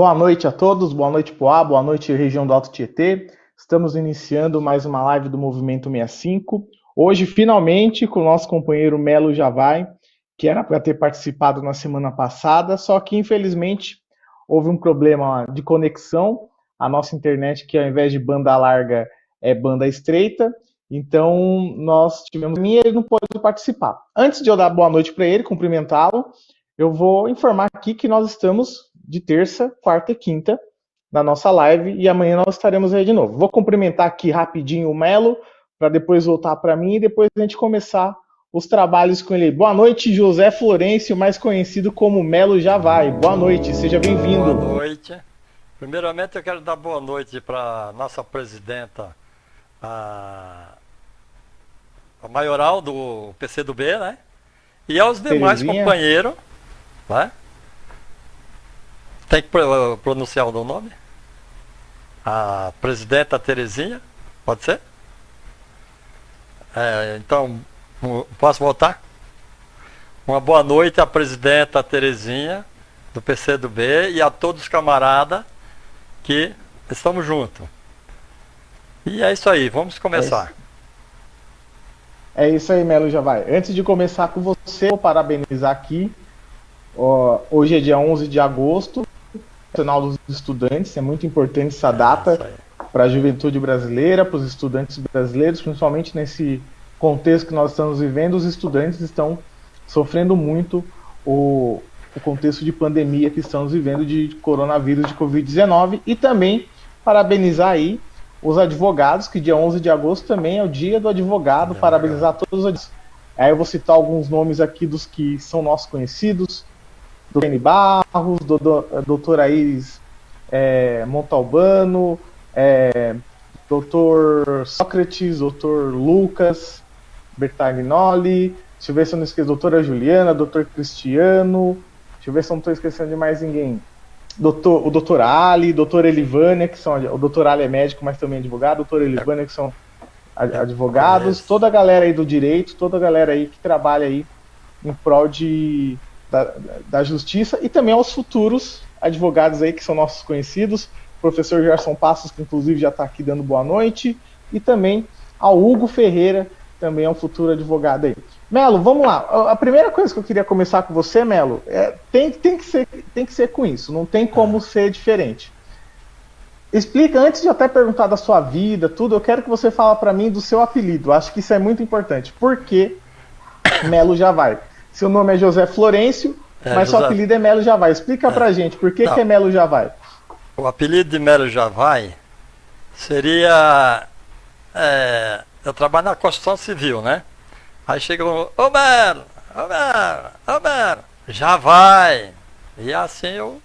Boa noite a todos, boa noite Poá, boa noite região do Alto Tietê. Estamos iniciando mais uma live do Movimento 65. Hoje, finalmente, com o nosso companheiro Melo Javai, que era para ter participado na semana passada, só que infelizmente houve um problema de conexão. A nossa internet, que ao invés de banda larga, é banda estreita. Então, nós tivemos e ele não pôde participar. Antes de eu dar boa noite para ele, cumprimentá-lo, eu vou informar aqui que nós estamos de terça, quarta e quinta na nossa live e amanhã nós estaremos aí de novo. Vou cumprimentar aqui rapidinho o Melo para depois voltar para mim e depois a gente começar os trabalhos com ele. Boa noite, José Florencio, mais conhecido como Melo Javai. Boa noite, seja bem-vindo. Boa noite. Primeiramente eu quero dar boa noite para nossa presidenta, a maioral do PCdoB, né? E aos demais Terezinha. companheiros, né? Tem que pronunciar o nome? A presidenta Terezinha, pode ser? Então, posso voltar? Uma boa noite à presidenta Terezinha, do PCdoB, e a todos os camaradas que estamos juntos. E é isso aí, vamos começar. É isso aí, Melo Javai. Antes de começar com você, vou parabenizar aqui. Hoje é dia 11 de agosto, Nacional dos Estudantes. É muito importante essa data para a juventude brasileira, para os estudantes brasileiros, principalmente nesse contexto que nós estamos vivendo. Os estudantes estão sofrendo muito o contexto de pandemia que estamos vivendo de coronavírus, de Covid-19. E também parabenizar aí os advogados, que dia 11 de agosto também é o dia do advogado. Parabenizar todos os advogados. Aí eu vou citar alguns nomes aqui dos que são nossos conhecidos. Dr. N. Barros, doutora Iris Montalbano, doutor Sócrates, doutor Lucas Bertagnoli, deixa eu ver se eu não esqueço, doutora Juliana, doutor Cristiano, deixa eu ver se eu não estou esquecendo de mais ninguém. O doutor Ali, doutora Elivânia, que são, o doutor Ali é médico, mas também advogado, doutora Elivânia, que são advogados, toda a galera aí do direito, toda a galera aí que trabalha aí em prol da justiça, e também aos futuros advogados aí que são nossos conhecidos, professor Gerson Passos, que inclusive já está aqui dando boa noite, e também ao Hugo Ferreira, também é um futuro advogado aí. Melo, vamos lá. A primeira coisa que eu queria começar com você, Melo, tem que ser com isso, não tem como ser diferente. Explica, antes de eu até perguntar da sua vida, tudo, eu quero que você fale para mim do seu apelido, acho que isso é muito importante. Por que Melo Javai? Seu nome é José Florencio, mas seu apelido é Melo Javai. Explica pra gente, por que é Melo Javai? O apelido de Melo Javai seria... eu trabalho na construção civil, né? Aí chegou, ô Melo, Javai. E assim eu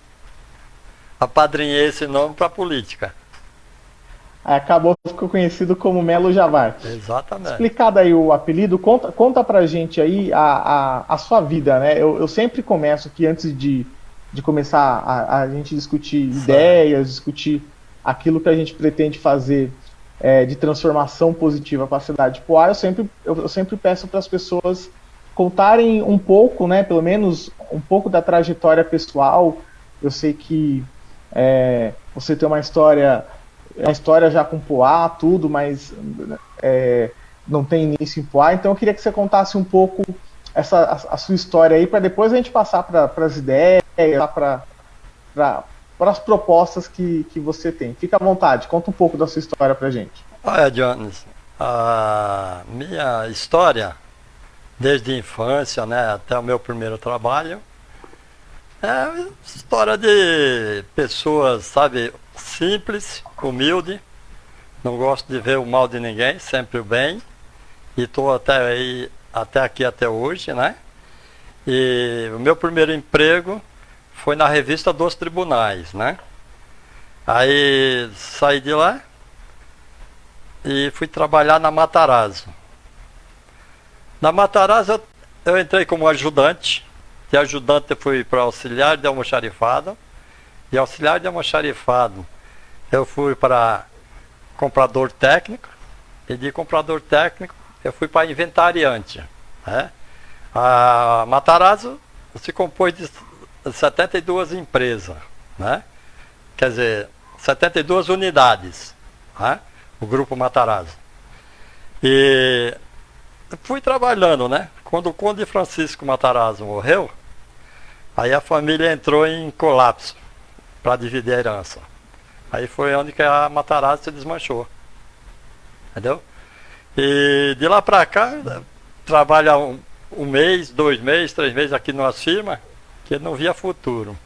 apadrinhei esse nome pra política. Acabou, ficou conhecido como Melo Javai. Exatamente. Explicado aí o apelido, conta pra gente aí a sua vida, né? Eu sempre começo aqui, antes de começar a gente discutir ideias, discutir aquilo que a gente pretende fazer de transformação positiva para a cidade de Poá, eu sempre peço para as pessoas contarem um pouco, né? Pelo menos um pouco da trajetória pessoal. Eu sei que você tem uma história já com Poá, tudo, mas não tem início em Poá, então eu queria que você contasse um pouco a sua história aí, para depois a gente passar para as ideias, para as propostas que você tem. Fica à vontade, conta um pouco da sua história para a gente. Olha, Jones, a minha história, desde a infância, né, até o meu primeiro trabalho, é história de pessoas, sabe, simples, humilde, não gosto de ver o mal de ninguém, sempre o bem, e estou até aqui até hoje, né? E o meu primeiro emprego foi na revista dos tribunais, né? Aí saí de lá e fui trabalhar na Matarazzo. Na Matarazzo eu entrei como ajudante, de ajudante eu fui para auxiliar de almoxarifado, de auxiliar de almoxarifado eu fui para comprador técnico, e de comprador técnico eu fui para inventariante, né? A Matarazzo se compôs de 72 empresas, né? quer dizer, 72 unidades, né? O Grupo Matarazzo. E fui trabalhando, né? Quando o Conde Francisco Matarazzo morreu, aí a família entrou em colapso para dividir a herança. Aí foi onde que a Matarazzo se desmanchou. Entendeu? E de lá para cá, trabalha um mês, 2 meses, 3 meses aqui numa firma, que não via futuro.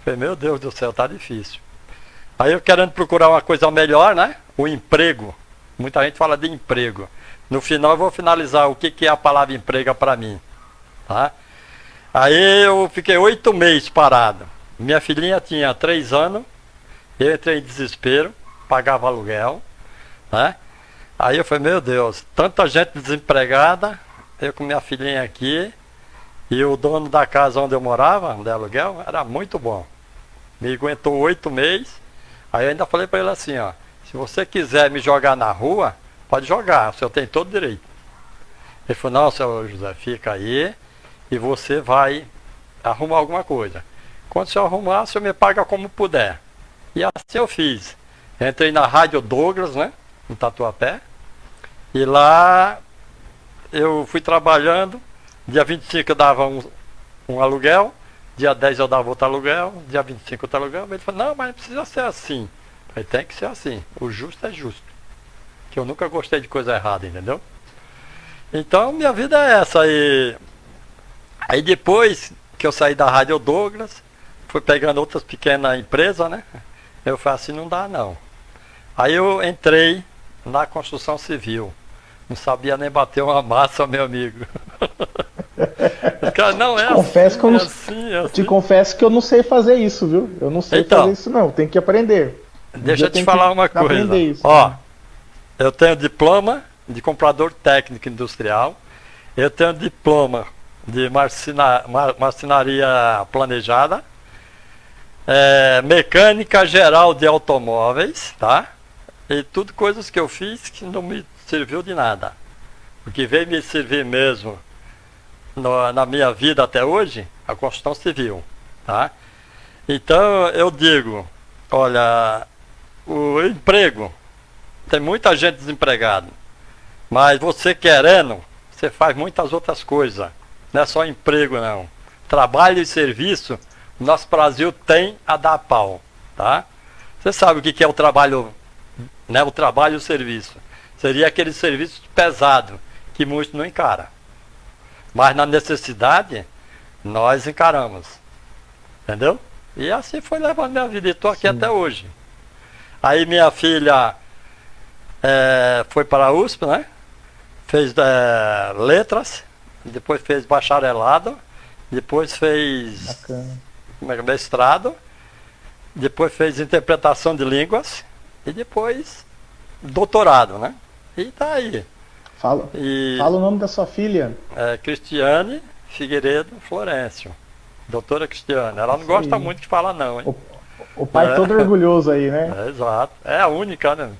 Falei, meu Deus do céu, tá difícil. Aí eu querendo procurar uma coisa melhor, né? O emprego. Muita gente fala de emprego. No final eu vou finalizar o que é a palavra emprego para mim. Tá? Aí eu fiquei 8 meses parado. Minha filhinha tinha 3 anos. Eu entrei em desespero. Pagava aluguel. Né? Aí eu falei, meu Deus, tanta gente desempregada. Eu com minha filhinha aqui. E o dono da casa onde eu morava, de aluguel, era muito bom. Me aguentou 8 meses. Aí eu ainda falei para ele assim, ó. Se você quiser me jogar na rua, pode jogar, o senhor tem todo direito. Ele falou, não, senhor José, fica aí e você vai arrumar alguma coisa. Quando o senhor arrumar, o senhor me paga como puder. E assim eu fiz. Entrei na Rádio Douglas, né, em Tatuapé. E lá eu fui trabalhando. Dia 25 eu dava um aluguel. Dia 10 eu dava outro aluguel. Dia 25 outro aluguel. Ele falou, não, mas não precisa ser assim. Aí tem que ser assim. O justo é justo. Que eu nunca gostei de coisa errada, entendeu? Então minha vida é essa. Aí depois que eu saí da Rádio Douglas, fui pegando outras pequenas empresas, né? Eu falei assim, não dá não. Aí eu entrei na construção civil. Não sabia nem bater uma massa, meu amigo. Os caras, não é confesso assim, eu te confesso que eu não sei fazer isso, viu? Eu não sei fazer isso não, tem que aprender. Deixa eu te falar uma coisa. Isso, ó, eu tenho diploma de comprador técnico industrial. Eu tenho diploma de marcenaria planejada. Mecânica geral de automóveis, tá? E tudo coisas que eu fiz que não me serviu de nada. O que veio me servir mesmo na minha vida até hoje, a construção civil, tá? Então eu digo, olha, o emprego, tem muita gente desempregada, mas você querendo, você faz muitas outras coisas, não é só emprego não. Trabalho e serviço, nosso Brasil tem a dar pau, tá? Você sabe o que é o trabalho, né? O trabalho e o serviço. Seria aquele serviço pesado, que muitos não encaram. Mas na necessidade, nós encaramos. Entendeu? E assim foi levando minha vida. E estou aqui até hoje. Aí minha filha foi para a USP, né? Fez letras, depois fez bacharelado, depois fez mestrado, depois fez interpretação de línguas e depois doutorado, né? E tá aí. Fala o nome da sua filha. Cristiane Figueiredo Florencio. Doutora Cristiane. Ela não gosta muito de falar não, hein? O pai todo orgulhoso aí, né? Exato. É a única, né?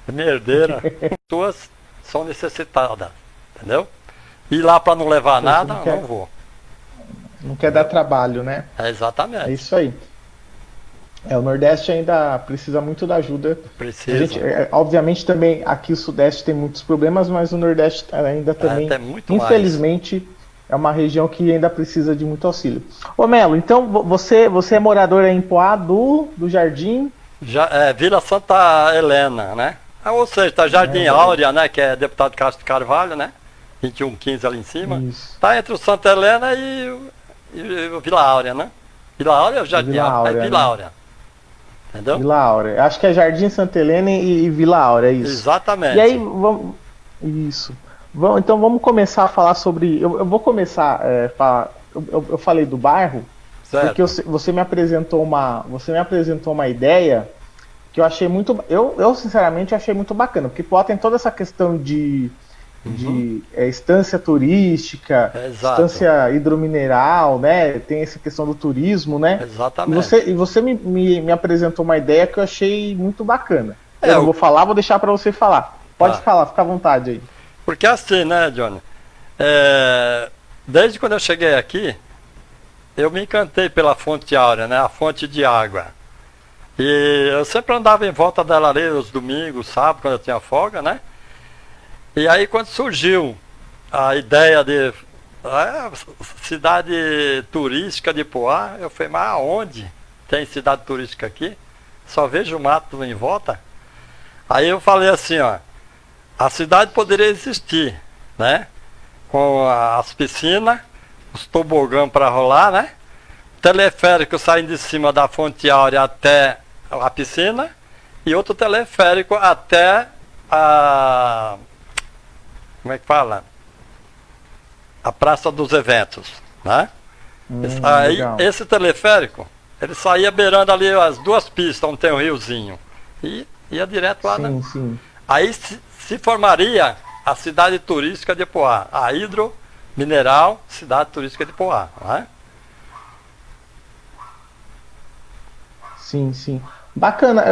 É minha herdeira. Duas são necessitadas. Entendeu? Ir lá para não levar nada, não vou. Não quer dar trabalho, né? Exatamente. É isso aí. O Nordeste ainda precisa muito da ajuda. Precisa. Obviamente também aqui o Sudeste tem muitos problemas, mas o Nordeste ainda também, infelizmente, é uma região que ainda precisa de muito auxílio. Ô Melo, então você é morador em Poá do Jardim? Vila Santa Helena, né? Ou seja, tá Jardim Áurea, né? Que é deputado Castro Carvalho, né? 2115 ali em cima. Isso. Tá entre o Santa Helena e o Vila Áurea, né? Vila Áurea ou Jardim Áurea? Vila Áurea. Entendeu? Vila Áurea. Acho que é Jardim Santa Helena e Vila Áurea, é isso. Exatamente. E aí, então vamos começar a falar sobre... Eu vou começar a falar... Eu falei do bairro, certo. Porque você me apresentou uma ideia que eu achei muito... Eu sinceramente achei muito bacana, porque Poá tem toda essa questão de estância turística, estância hidromineral, né? Tem essa questão do turismo, né? Exatamente. E você me apresentou uma ideia que eu achei muito bacana. Eu não vou falar, vou deixar para você falar. Pode falar, fica à vontade aí. Porque assim, né, Johnny? Desde quando eu cheguei aqui, eu me encantei pela fonte áurea, né? A fonte de água. E eu sempre andava em volta dela ali os domingos, sábado, quando eu tinha folga, né? E aí quando surgiu a ideia de cidade turística de Poá, eu falei, mas aonde tem cidade turística aqui? Só vejo mato em volta. Aí eu falei assim, ó, a cidade poderia existir, né? Com as piscinas, os tobogãs para rolar, né? Teleférico saindo de cima da Fonte Áurea até a piscina e outro teleférico até a... como é que fala? A Praça dos Eventos, né? Aí, Legal. esse teleférico, ele saía beirando ali as duas pistas, onde tem um riozinho. E ia direto lá, né? Sim, sim. Aí se formaria a cidade turística de Poá. A Hidro Mineral Cidade Turística de Poá, né? Sim, sim. Bacana.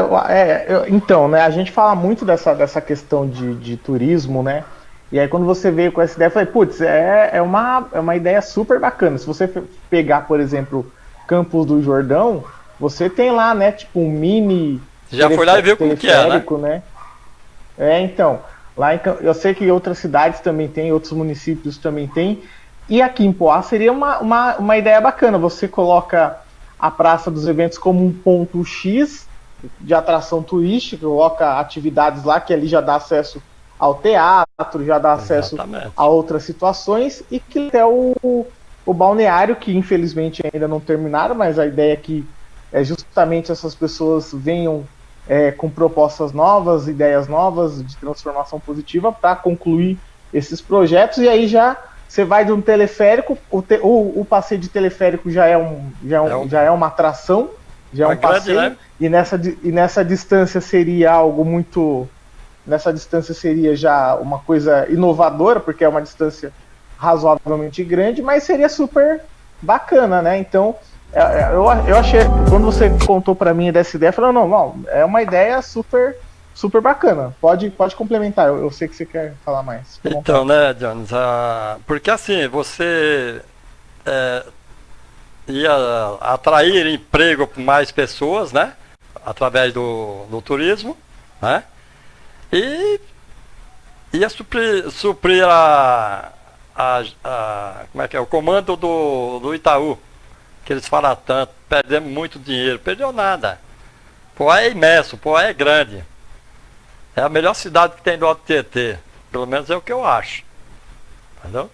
Então, né, a gente fala muito dessa questão de turismo, né? E aí quando você veio com essa ideia, eu falei, putz, é uma ideia super bacana. Se você pegar, por exemplo, Campos do Jordão, você tem lá, né, tipo um mini Já foi lá e viu como que é, né? teleférico, né? Então, eu sei que outras cidades também tem, outros municípios também tem. E aqui em Poá seria uma ideia bacana. Você coloca a Praça dos Eventos como um ponto X de atração turística, coloca atividades lá que ali já dá acesso ao teatro, já dá acesso Exatamente. a outras situações, e que até o balneário, que infelizmente ainda não terminaram, mas a ideia é que justamente essas pessoas venham com propostas novas, ideias novas de transformação positiva para concluir esses projetos, e aí já você vai de um teleférico, o passeio de teleférico já é uma atração, já é um passeio, grande, né? e nessa distância seria algo muito. Nessa distância seria já uma coisa inovadora, porque é uma distância razoavelmente grande, mas seria super bacana, né? Então, eu achei, quando você contou para mim dessa ideia, eu falei, não, é uma ideia super super bacana. Pode complementar, eu sei que você quer falar mais. Então, né, Jones, porque assim, você ia atrair emprego para mais pessoas, né? Através do turismo, né? E ia suprir como é que é? O comando do Itaú, que eles falam tanto, perdemos muito dinheiro, perdeu nada. Poá é imenso, Poá é grande. É a melhor cidade que tem do Alto Tietê. Pelo menos é o que eu acho. Entendeu?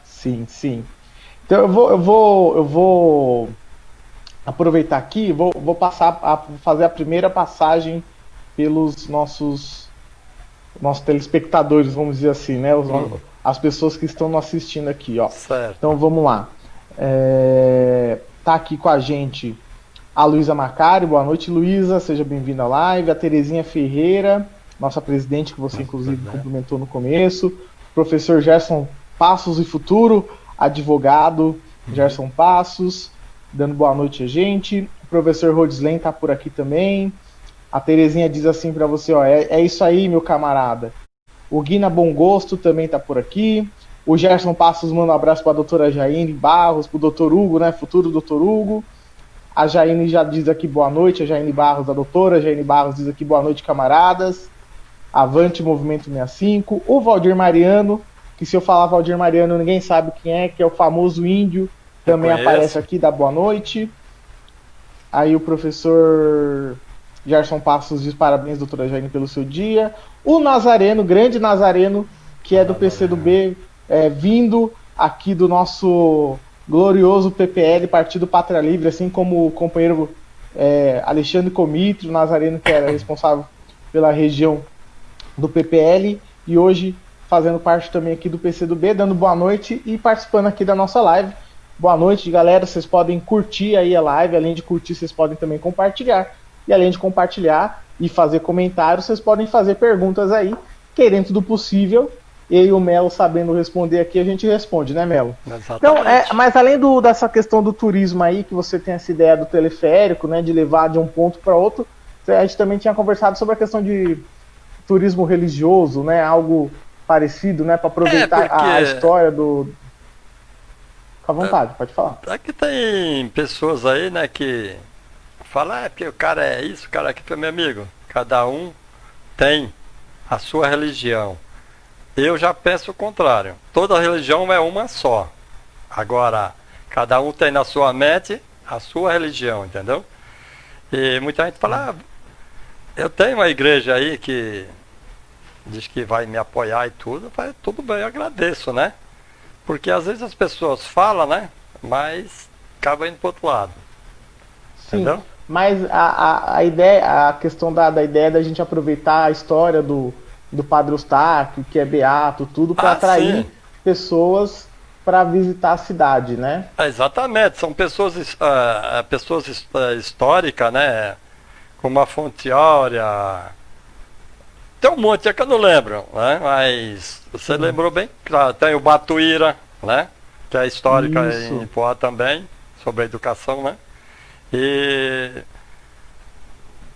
Sim, sim. Então eu vou aproveitar aqui, vou passar a fazer a primeira passagem pelos nossos telespectadores, vamos dizer assim, né? As pessoas que estão nos assistindo aqui, ó. Certo. Então vamos lá. Tá aqui com a gente a Luísa Macari. Boa noite, Luísa. Seja bem-vinda à live. A Terezinha Ferreira, nossa presidente, que você inclusive cumprimentou no começo. Professor Gerson Passos e Futuro, advogado Gerson Passos, dando boa noite a gente. O professor Rodislen tá por aqui também. A Terezinha diz assim para você, ó, é isso aí, meu camarada. O Guina Bom Gosto também tá por aqui. O Gerson Passos manda um abraço para a doutora Jaine Barros, para o doutor Hugo, né, futuro doutor Hugo. A Jaine já diz aqui boa noite, a Jaine Barros, a doutora Jaine Barros diz aqui boa noite, camaradas. Avante Movimento 65. O Valdir Mariano, que se eu falar Valdir Mariano ninguém sabe quem é, que é o famoso índio, também aparece aqui, dá boa noite. Aí o professor Gerson Passos diz parabéns, doutora Jaine, pelo seu dia. O Nazareno, grande Nazareno, que é do PCdoB, vindo aqui do nosso glorioso PPL, Partido Pátria Livre, assim como o companheiro Alexandre Comitri, o Nazareno, que era responsável pela região do PPL, e hoje fazendo parte também aqui do PCdoB, dando boa noite e participando aqui da nossa live. Boa noite, galera. Vocês podem curtir aí a live, além de curtir, vocês podem também compartilhar. E além de compartilhar e fazer comentários, vocês podem fazer perguntas aí, que dentro do possível, eu e o Melo sabendo responder aqui, a gente responde, né, Melo? Exatamente. Então, mas além dessa questão do turismo aí, que você tem essa ideia do teleférico, né, de levar de um ponto para outro, a gente também tinha conversado sobre a questão de turismo religioso, né, algo parecido, né, para aproveitar a história do... Fica à vontade, pode falar. Aqui tem pessoas aí, né, que fala, porque o cara é isso, o cara é aquilo, meu amigo. Cada um tem a sua religião. Eu já penso o contrário. Toda religião é uma só. Agora, cada um tem na sua mente a sua religião, entendeu? E muita gente fala, eu tenho uma igreja aí que diz que vai me apoiar e tudo. Falei, tudo bem, eu agradeço, né? Porque às vezes as pessoas falam, né? Mas acaba indo pro outro lado. Sim, Entendeu? mas a ideia, a questão da ideia da gente aproveitar a história do Padre Eustáquio, que é beato, tudo, para atrair Sim. pessoas para visitar a cidade, né? Exatamente, são pessoas, históricas, né? Como a Fonte Áurea. Tem um monte que eu não lembro, né? Mas você lembrou bem, claro, tem o Batuíra, né? Que é histórica Isso. em Poá também, sobre a educação, né? E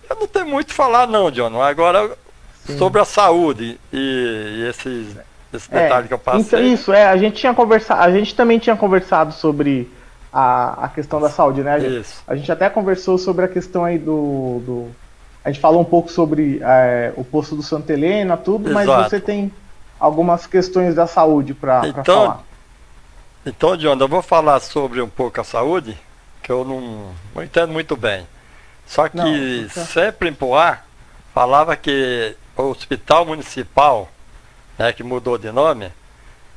eu não tenho muito a falar não, John. Agora, Sim. sobre a saúde e esse detalhe que eu passei. Então, isso, a gente também tinha conversado sobre a questão da saúde, né? Isso. A gente até conversou sobre a questão aí a gente falou um pouco sobre o posto do Santa Helena, tudo, mas Exato. você tem algumas questões da saúde para falar. Então, John, eu vou falar sobre um pouco a saúde, que eu não entendo muito bem. Só que sempre em Poá falava que o hospital municipal, né, que mudou de nome,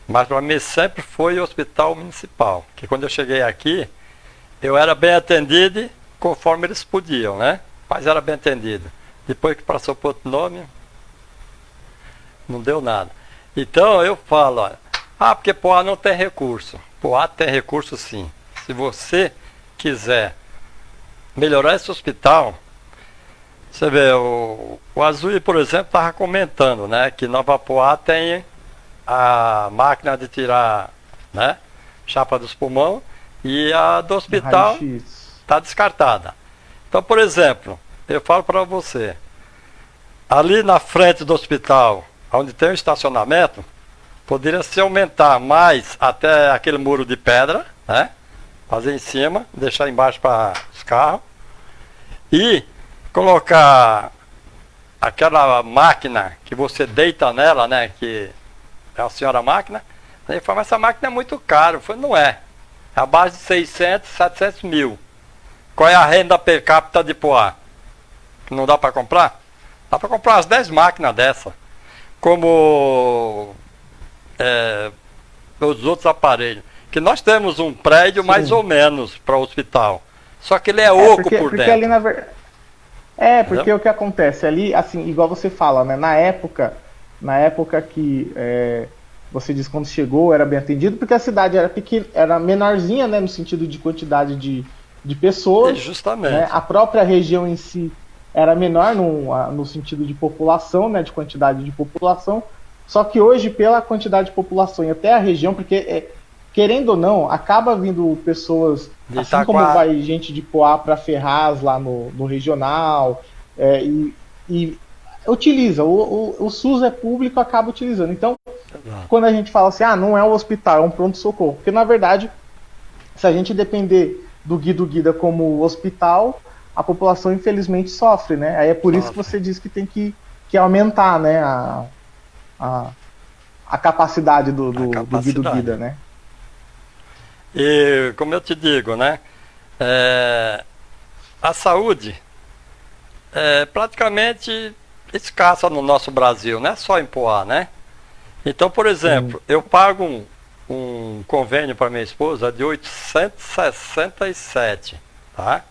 mas para mim sempre foi o hospital municipal. Que quando eu cheguei aqui, eu era bem atendido conforme eles podiam, né? Mas era bem atendido. Depois que passou para outro nome, não deu nada. Então eu falo, olha, porque Poá não tem recurso. Poá tem recurso sim. Se você quiser melhorar esse hospital, você vê, o Azul, por exemplo, estava comentando, né, que Nova Poá tem a máquina de tirar, né, chapa dos pulmões e a do hospital está descartada. Então, por exemplo, eu falo para você, ali na frente do hospital, onde tem o estacionamento, poderia se aumentar mais até aquele muro de pedra, né? Fazer em cima, deixar embaixo para os carros e colocar aquela máquina que você deita nela, né? Que é a senhora máquina. Ele falou, mas essa máquina é muito cara. Eu falei, não é. É a base de 600, 700 mil. Qual é a renda per capita de Poá? Não dá para comprar? Dá para comprar umas 10 máquinas dessa. Como os outros aparelhos. Que nós temos um prédio mais ou menos para o hospital. Só que ele é oco por dentro. Ali porque o que acontece ali, assim, igual você fala, né? Na época que você disse quando chegou, era bem atendido, porque a cidade era pequena, era menorzinha, né? No sentido de quantidade de pessoas. Justamente. Né? A própria região em si era menor no sentido de população, né? De quantidade de população. Só que hoje, pela quantidade de população e até a região, porque querendo ou não, acaba vindo pessoas, assim como vai gente de Poá para Ferraz lá no regional, e utiliza, o SUS é público, acaba utilizando. Então, quando a gente fala assim, não é um hospital, é um pronto-socorro, porque na verdade, se a gente depender do Guido-Guida como hospital, a população infelizmente sofre, né? Aí é por isso que você diz que tem que aumentar, né, a capacidade do Guido-Guida, né? E como eu te digo, né, a saúde é praticamente escassa no nosso Brasil, não é só em Poá, né? Então, por exemplo, eu pago um convênio para minha esposa de 867, tá?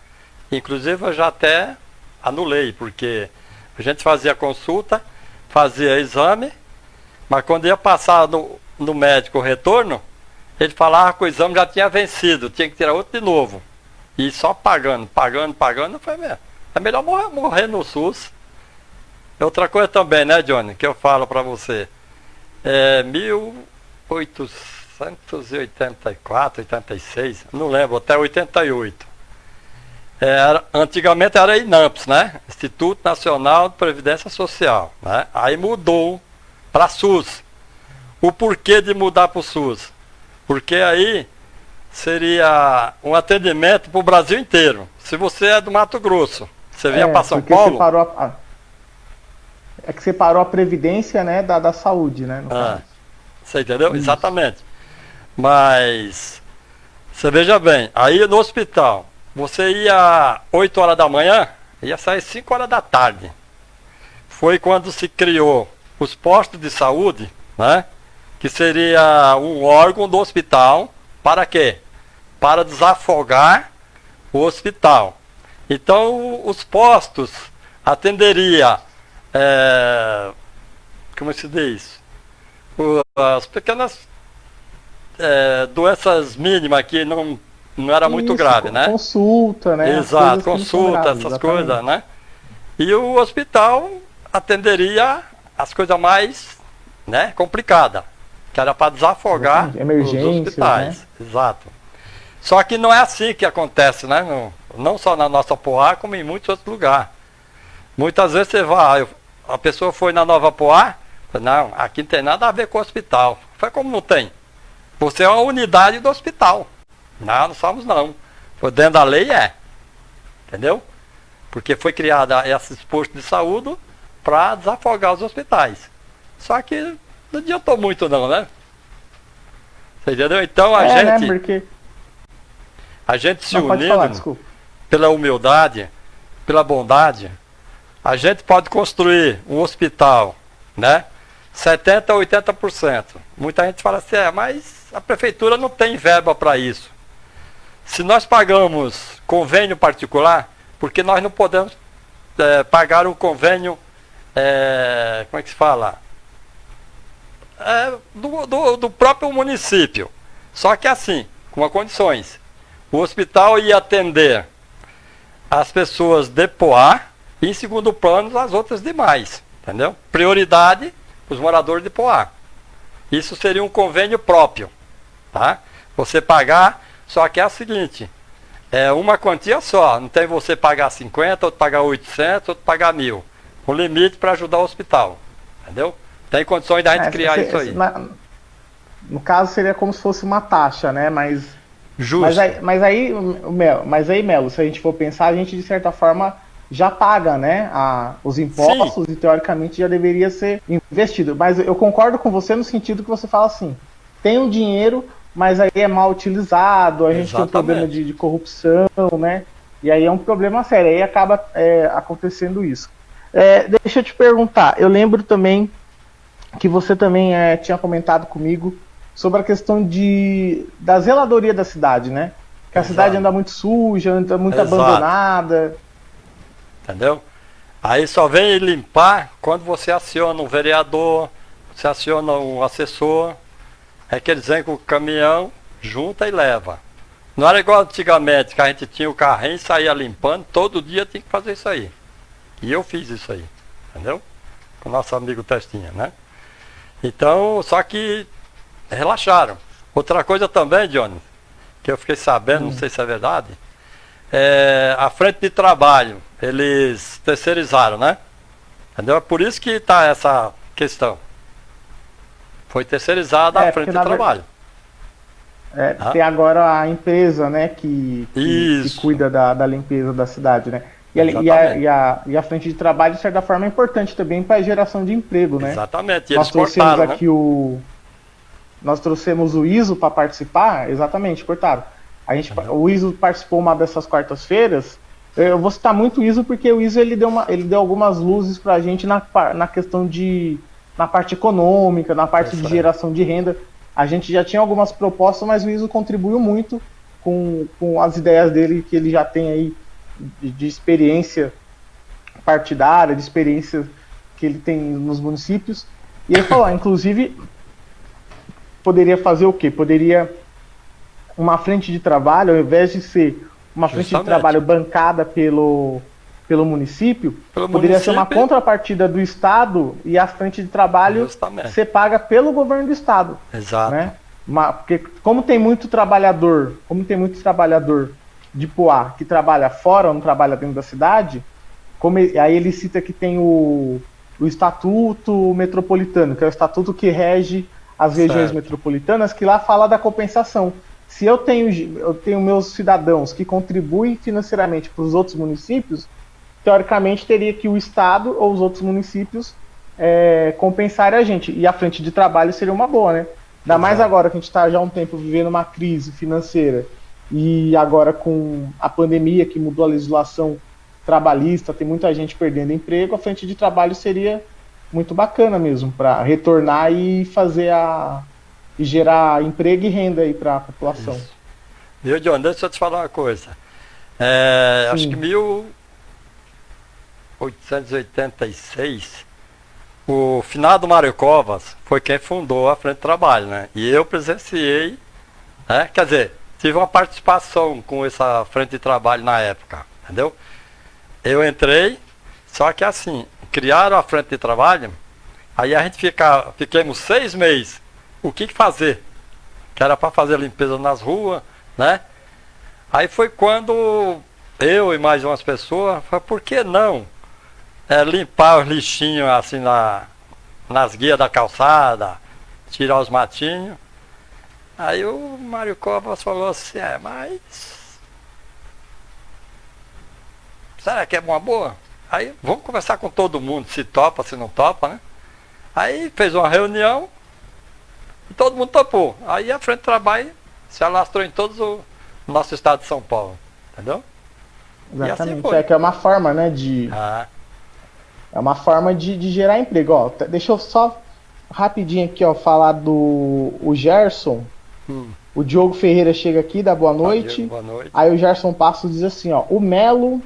Inclusive eu já até anulei, porque a gente fazia consulta, fazia exame, mas quando ia passar no médico o retorno, ele falava que o exame já tinha vencido, tinha que tirar outro de novo. E só pagando. Eu falei, é melhor morrer no SUS. Outra coisa também, né, Johnny, que eu falo pra você. 1884, 86, não lembro, até 88. Antigamente era INAMPS, né? Instituto Nacional de Previdência Social. Né? Aí mudou para SUS. O porquê de mudar para o SUS? Porque aí seria um atendimento para o Brasil inteiro. Se você é do Mato Grosso, você vinha para São Paulo... É que separou a previdência, né, da saúde, né? Você entendeu? Isso. Exatamente. Mas, você veja bem, aí no hospital, você ia 8 horas da manhã, ia sair 5 horas da tarde. Foi quando se criou os postos de saúde, né? Que seria um órgão do hospital, para quê? Para desafogar o hospital. Então, os postos atenderia, como se diz? As pequenas doenças mínimas que não era muito grave, né? Consulta, né? Exato, consulta, essas coisas, né? E o hospital atenderia as coisas mais, né, complicadas, que era para desafogar os hospitais. Né? Exato. Só que não é assim que acontece, né? Não só na nossa Poá, como em muitos outros lugares. Muitas vezes você vai, a pessoa foi na Nova Poá, não, aqui não tem nada a ver com o hospital. Foi como não tem? Você é uma unidade do hospital. Não somos não. Foi dentro da lei, entendeu? Porque foi criada esses postos de saúde para desafogar os hospitais. Só que não adiantou muito não, né? Você entendeu? Então a gente... Né, porque... A gente se unindo pela humildade, pela bondade, a gente pode construir um hospital, né? 70% a 80%. Muita gente fala assim, mas a prefeitura não tem verba para isso. Se nós pagamos convênio particular, porque nós não podemos pagar um convênio, como é que se fala? Do próprio município. Só que assim, com condições. O hospital ia atender as pessoas de Poá e em segundo plano as outras demais, entendeu? Prioridade os moradores de Poá. Isso seria um convênio próprio, tá? Você pagar, só que é o seguinte, é uma quantia só, não tem você pagar 50, outro pagar 800, outro pagar 1.000. Um limite para ajudar o hospital, entendeu? Tem condições da gente criar isso aí. No caso seria como se fosse uma taxa, né? Justo. Mas aí, Melo, se a gente for pensar, a gente de certa forma já paga, né, os impostos. Sim. E teoricamente já deveria ser investido. Mas eu concordo com você no sentido que você fala assim, tem um dinheiro, mas aí é mal utilizado, a gente tem um problema de corrupção, né? E aí é um problema sério, aí acaba acontecendo isso. Deixa eu te perguntar, eu lembro também que você também tinha comentado comigo sobre a questão da zeladoria da cidade, né? Que a cidade anda muito suja, anda muito abandonada. Entendeu? Aí só vem limpar quando você aciona um vereador, você aciona um assessor, é que eles vêm com o caminhão, junta e leva. Não era igual antigamente, que a gente tinha o carrinho e saía limpando, todo dia tinha que fazer isso aí. E eu fiz isso aí, entendeu? Com o nosso amigo Testinha, né? Então, só que relaxaram. Outra coisa também, Johnny, que eu fiquei sabendo, não sei se é verdade, a frente de trabalho, eles terceirizaram, né? Entendeu? É por isso que está essa questão. Foi terceirizada a frente de trabalho. Tem agora a empresa, né, que cuida da limpeza da cidade, né? E a frente de trabalho, de certa forma, é importante também para a geração de emprego, né? Exatamente. E nós trouxemos aqui nós trouxemos o ISO para participar, exatamente, cortaram. O ISO participou uma dessas quartas-feiras. Eu vou citar muito o ISO porque o ISO ele deu algumas luzes para a gente na questão na parte econômica, na parte de geração de renda. A gente já tinha algumas propostas, mas o ISO contribuiu muito com as ideias dele, que ele já tem aí de experiência partidária, de experiência que ele tem nos municípios. E ele falou, inclusive, poderia fazer o quê? Poderia uma frente de trabalho, ao invés de ser uma frente de trabalho bancada pelo município, poderia ser uma contrapartida do Estado e a frente de trabalho ser paga pelo governo do Estado. Exato. Né? Porque como tem muito trabalhador de Poá que trabalha fora, não trabalha dentro da cidade, aí ele cita que tem o Estatuto Metropolitano, que é o estatuto que rege as regiões metropolitanas, que lá fala da compensação. se eu tenho meus cidadãos que contribuem financeiramente para os outros municípios, teoricamente teria que o Estado ou os outros municípios compensarem a gente. E a frente de trabalho seria uma boa, né? Ainda mais agora que a gente está já há um tempo vivendo uma crise financeira e agora com a pandemia que mudou a legislação trabalhista, tem muita gente perdendo emprego, a frente de trabalho seria muito bacana mesmo para retornar e fazer e gerar emprego e renda aí para a população. Isso. Viu, John? Deixa eu te falar uma coisa. Acho que 1886, o finado Mário Covas foi quem fundou a Frente de Trabalho, né? E eu presenciei, né? Quer dizer, tive uma participação com essa Frente de Trabalho na época, entendeu? Eu entrei, só que assim, criaram a Frente de Trabalho, aí a gente ficamos 6 meses. O que fazer? Que era para fazer limpeza nas ruas, né? Aí foi quando eu e mais umas pessoas, falei, por que não limpar os lixinhos assim nas guias da calçada, tirar os matinhos? Aí o Mário Covas falou assim, mas será que é uma boa? Aí vamos conversar com todo mundo, se topa, se não topa, né? Aí fez uma reunião e todo mundo topou. Aí a Frente de Trabalho se alastrou em todo o nosso estado de São Paulo, entendeu? Exatamente, assim que é uma forma, né, é uma forma de gerar emprego. Ó, deixa eu só rapidinho aqui, ó, falar do Gerson. O Diogo Ferreira chega aqui, dá boa noite. Diego, boa noite. Aí o Gerson Passos diz assim, ó, o Melo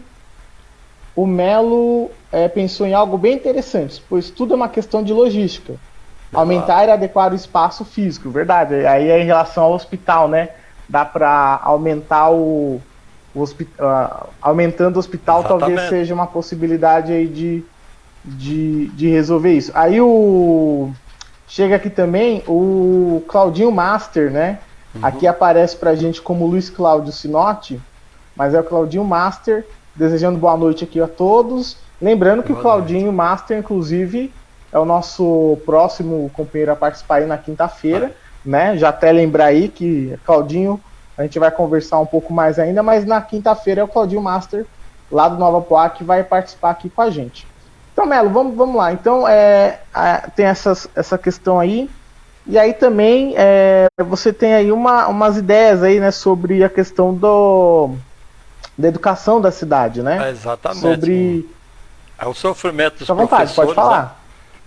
pensou em algo bem interessante, pois tudo é uma questão de logística. Aumentar e adequar o espaço físico, verdade. Aí é em relação ao hospital, né? Dá para aumentar aumentando o hospital. Exatamente. Talvez seja uma possibilidade aí de resolver isso. Aí chega aqui também o Claudinho Master, né? Aqui aparece pra gente como Luiz Cláudio Sinotti, mas é o Claudinho Master, desejando boa noite aqui a todos. Lembrando que o Claudinho Master, inclusive, é o nosso próximo companheiro a participar aí na quinta-feira, né? Já até lembrar aí que Claudinho, a gente vai conversar um pouco mais ainda, mas na quinta-feira é o Claudinho Master, lá do Nova Poá, que vai participar aqui com a gente. Então, Melo, vamos lá. Então, tem essa questão aí. E aí também você tem aí umas ideias aí, né, sobre a questão da educação da cidade, né? Exatamente. Sobre o sofrimento dos professores. Vontade, pode falar. Né?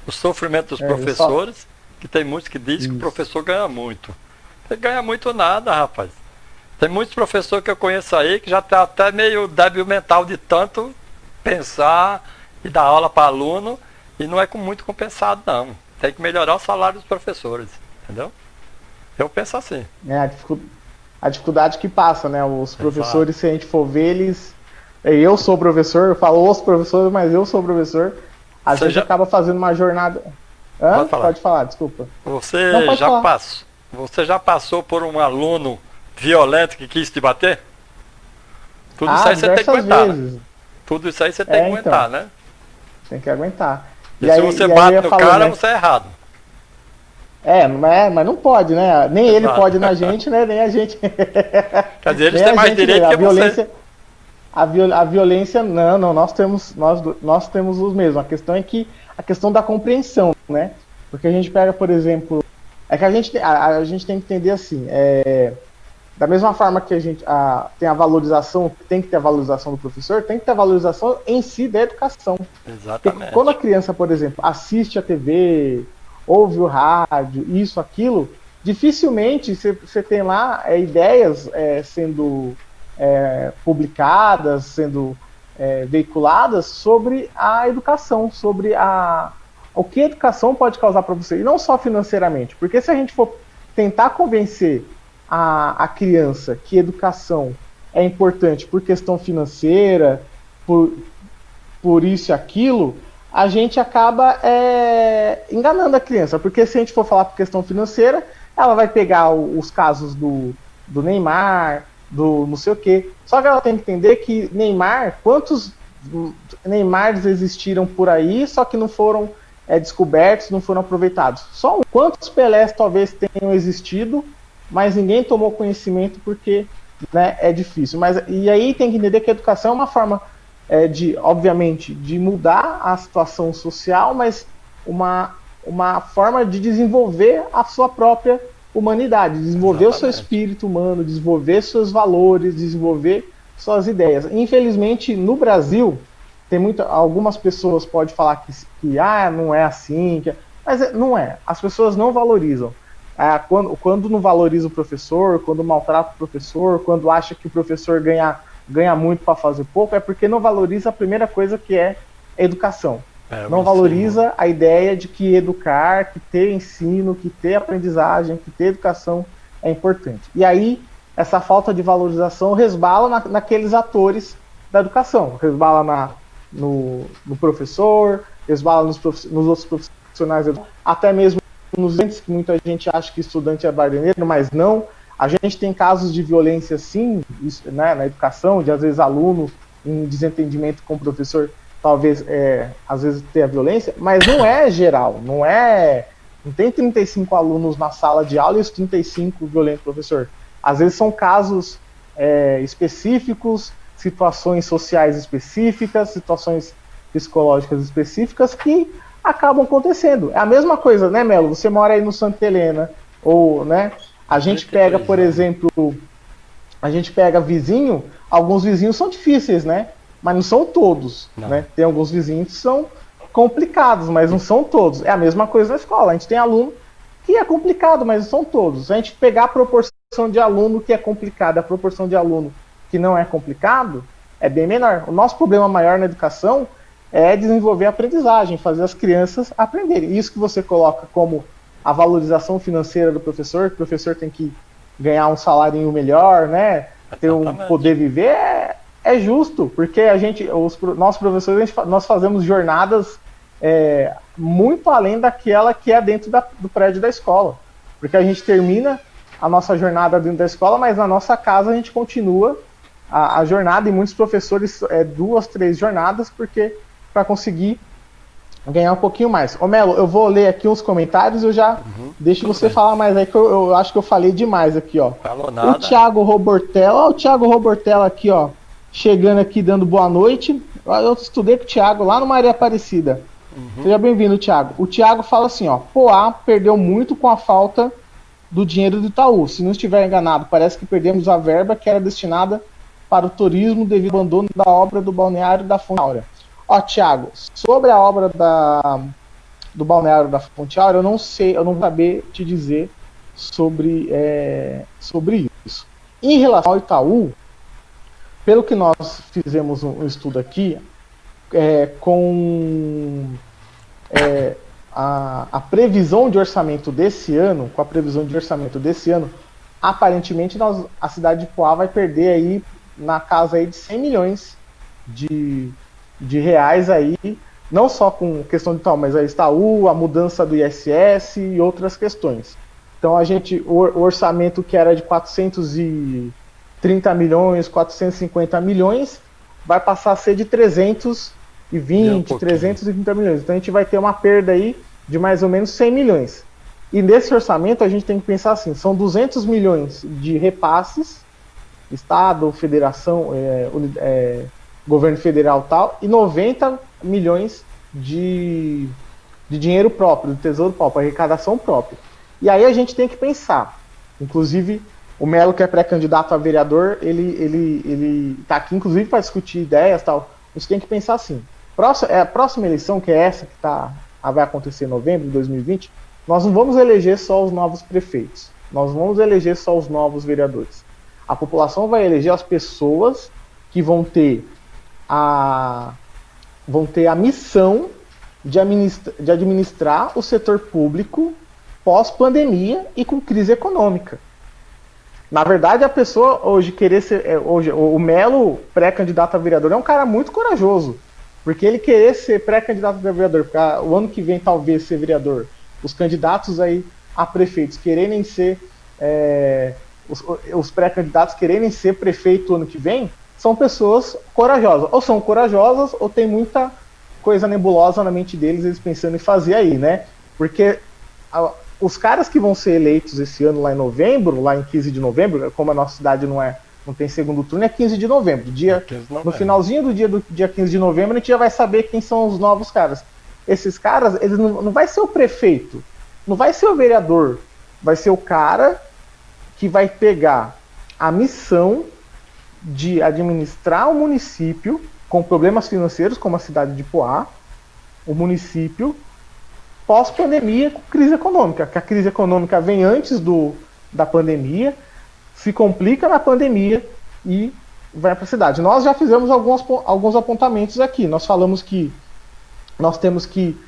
O sofrimento dos professores, que tem muitos que dizem que o professor ganha muito. Ele ganha muito nada, rapaz. Tem muitos professores que eu conheço aí que já está até meio débil mental de tanto pensar e dar aula para aluno, e não é muito compensado, não. Tem que melhorar o salário dos professores, entendeu? Eu penso assim. A dificuldade que passa, né? Os professores, se a gente for ver, eles... Eu sou professor, eu falo os professores, mas eu sou professor. A gente acaba fazendo uma jornada... Pode falar, desculpa. Você já passou por um aluno violento que quis te bater? Tudo isso aí você tem que aguentar, né? Tudo isso aí você tem que aguentar, né? Tem que aguentar. E se você bate no cara, você é errado. Mas não pode, né? Nem ele pode na gente, né? Nem a gente. Quer dizer, eles têm mais direito que você. A violência, não, nós temos os mesmos. A questão é que a questão da compreensão, né? Porque a gente pega, por exemplo, que a gente tem que entender assim, da mesma forma que a gente tem a valorização, tem que ter a valorização do professor, tem que ter a valorização em si da educação. Exatamente. Porque quando a criança, por exemplo, assiste a TV, ouve o rádio, isso, aquilo, dificilmente você tem lá ideias sendo publicadas, sendo veiculadas sobre a educação, sobre o que a educação pode causar para você, e não só financeiramente, porque se a gente for tentar convencer a criança que educação é importante por questão financeira, por isso e aquilo, a gente acaba enganando a criança, porque se a gente for falar por questão financeira, ela vai pegar os casos do Neymar, do não sei o quê. Só que ela tem que entender que quantos Neymars existiram por aí, só que não foram descobertos, não foram aproveitados. Quantos Pelés talvez tenham existido, mas ninguém tomou conhecimento porque, né, é difícil. E aí tem que entender que a educação é uma forma obviamente, de mudar a situação social, mas uma forma de desenvolver a sua própria humanidade, desenvolver o seu espírito humano, desenvolver seus valores, desenvolver suas ideias. Infelizmente, no Brasil, algumas pessoas podem falar que não é assim, mas não é. As pessoas não valorizam. Quando não valoriza o professor, quando maltrata o professor, quando acha que o professor ganha muito para fazer pouco, é porque não valoriza a primeira coisa, que é educação. Não valoriza a ideia de que educar, que ter ensino, que ter aprendizagem, que ter educação é importante. E aí, essa falta de valorização resbala naqueles atores da educação, resbala no professor, resbala nos outros profissionais, até mesmo nos entes, que muita gente acha que estudante é bardeneiro, mas não. A gente tem casos de violência, sim, né, na educação, de às vezes aluno em desentendimento com o professor, talvez, às vezes, ter a violência, mas não é geral, não tem 35 alunos na sala de aula e os 35 violentos professor. Às vezes são casos específicos, situações sociais específicas, situações psicológicas específicas que acabam acontecendo. É a mesma coisa, né, Melo? Você mora aí no Santa Helena, ou, né, a gente pega, por exemplo, vizinho, alguns vizinhos são difíceis, né? Mas não são todos, né? Tem alguns vizinhos que são complicados, mas não são todos. É a mesma coisa na escola. A gente tem aluno que é complicado, mas não são todos. Se a gente pegar a proporção de aluno que é complicado, a proporção de aluno que não é complicado, é bem menor. O nosso problema maior na educação é desenvolver a aprendizagem, fazer as crianças aprenderem. Isso que você coloca como a valorização financeira do professor, que o professor tem que ganhar um salário melhor, né? Ter poder viver, é justo, porque nós professores, nós fazemos jornadas muito além daquela que é dentro do prédio da escola. Porque a gente termina a nossa jornada dentro da escola, mas na nossa casa a gente continua a jornada, e muitos professores 2, 3 jornadas, porque para conseguir ganhar um pouquinho mais. Ô Melo, eu vou ler aqui uns comentários, eu já deixo você falar mais aí, que eu acho que eu falei demais aqui, ó. Falou nada. O Thiago Robortella aqui, ó, chegando aqui dando boa noite. Eu estudei com o Thiago lá no Maria Aparecida. Seja bem-vindo, Thiago. O Thiago fala assim, ó, Poá perdeu muito com a falta do dinheiro do Itaú. Se não estiver enganado, parece que perdemos a verba que era destinada para o turismo devido ao abandono da obra do balneário da Fonte Áurea. Ó, Thiago, sobre a obra do balneário da Fonte Áurea, eu não sei, eu não vou saber te dizer sobre isso. Em relação ao Itaú, pelo que nós fizemos um estudo aqui, com a previsão de orçamento desse ano, aparentemente a cidade de Poá vai perder aí na casa aí de 100 milhões de reais aí, não só com questão de tal, mas a Itaú, a mudança do ISS e outras questões. Então o orçamento que era de 430 milhões, 450 milhões, vai passar a ser de 320, 330 milhões. Então a gente vai ter uma perda aí de mais ou menos 100 milhões. E nesse orçamento a gente tem que pensar assim, são 200 milhões de repasses, Estado, Federação, governo federal tal, e 90 milhões de dinheiro próprio, do tesouro próprio, arrecadação própria. E aí a gente tem que pensar, inclusive o Melo, que é pré-candidato a vereador, ele está aqui inclusive para discutir ideias tal. A gente tem que pensar assim, a próxima eleição, que é essa que vai acontecer em novembro de 2020, nós não vamos eleger só os novos prefeitos, nós não vamos eleger só os novos vereadores. A população vai eleger as pessoas que vão ter a missão de administrar o setor público pós-pandemia e com crise econômica. Na verdade, a pessoa hoje querer ser... o Melo, pré-candidato a vereador, é um cara muito corajoso. Porque ele querer ser pré-candidato a vereador, para o ano que vem talvez ser vereador, os candidatos aí a prefeitos quererem ser... os pré-candidatos quererem ser prefeito ano que vem, são pessoas corajosas. Ou são corajosas, ou tem muita coisa nebulosa na mente deles, eles pensando em fazer aí, né? Porque os caras que vão ser eleitos esse ano lá em novembro, lá em 15 de novembro, como a nossa cidade não tem segundo turno, é 15 de novembro. No finalzinho do dia 15 de novembro, a gente já vai saber quem são os novos caras. Esses caras, eles não vai ser o prefeito, não vai ser o vereador, vai ser o cara que vai pegar a missão de administrar o município com problemas financeiros, como a cidade de Poá, o município pós-pandemia com crise econômica, que a crise econômica vem antes da pandemia, se complica na pandemia e vai para a cidade. Nós já fizemos alguns apontamentos aqui. Nós falamos que nós temos que